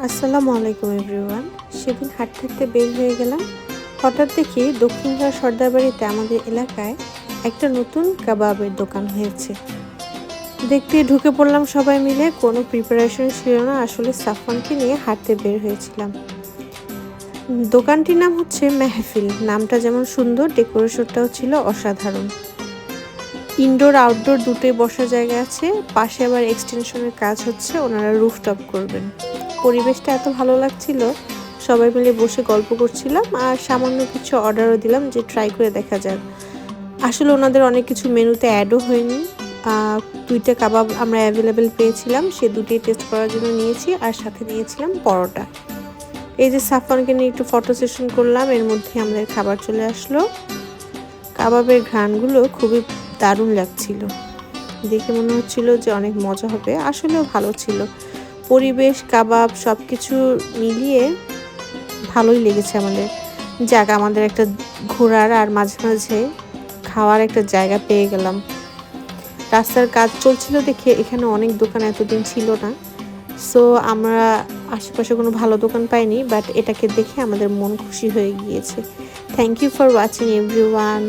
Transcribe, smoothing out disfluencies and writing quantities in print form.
আসসালামু আলাইকুম এভরিওয়ান। সেদিন হাঁটতে হাঁটতে বের হয়ে গেলাম। হঠাৎ দেখি দক্ষিণপাড়া সর্দারবাড়িতে আমাদের এলাকায় একটা নতুন কাবাবের দোকান হয়েছে। দেখতে ঢুকে পড়লাম সবাই মিলে। কোনো প্রিপারেশন ছিল না, আসলে সাফওয়ানকে নিয়ে হাঁটতে বের হয়েছিলাম। দোকানটির নাম হচ্ছে মেহফিল। নামটা যেমন সুন্দর, ডেকোরেশনটাও ছিল অসাধারণ। ইনডোর আউটডোর দুটোই বসার জায়গা আছে। পাশে আবার এক্সটেনশনের কাজ হচ্ছে, ওনারা রুফটপ করবেন। পরিবেশটা এত ভালো লাগছিল, সবাই মিলে বসে গল্প করছিলাম আর সামান্য কিছু অর্ডারও দিলাম যে ট্রাই করে দেখা যাক। আসলে ওনাদের অনেক কিছু মেনুতে অ্যাডও হয়নি। দুইটা কাবাব আমরা অ্যাভেলেবেল পেয়েছিলাম, সে দুটোই টেস্ট করার জন্য নিয়েছি আর সাথে নিয়েছিলাম পরোটা। এই যে সাফওয়ানকে নিয়ে একটু ফটো সেশন করলাম, এর মধ্যে আমাদের খাবার চলে আসলো। কাবাবের ঘ্রাণগুলো খুবই দারুণ লাগছিল, দেখে মনে হচ্ছিল যে অনেক মজা হবে। আসলেও ভালো ছিল, পরিবেশ কাবাব সব কিছু মিলিয়ে ভালোই লেগেছে আমাদের। যাক, আমাদের একটা ঘোরার আর মাঝে মাঝে খাওয়ার একটা জায়গা পেয়ে গেলাম। রাস্তার কাজ চলছিল দেখে এখানে অনেক দোকান এতদিন ছিল না, সো আমরা আশেপাশে কোনো ভালো দোকান পাইনি, বাট এটাকে দেখে আমাদের মন খুশি হয়ে গিয়েছে। Thank you for watching everyone.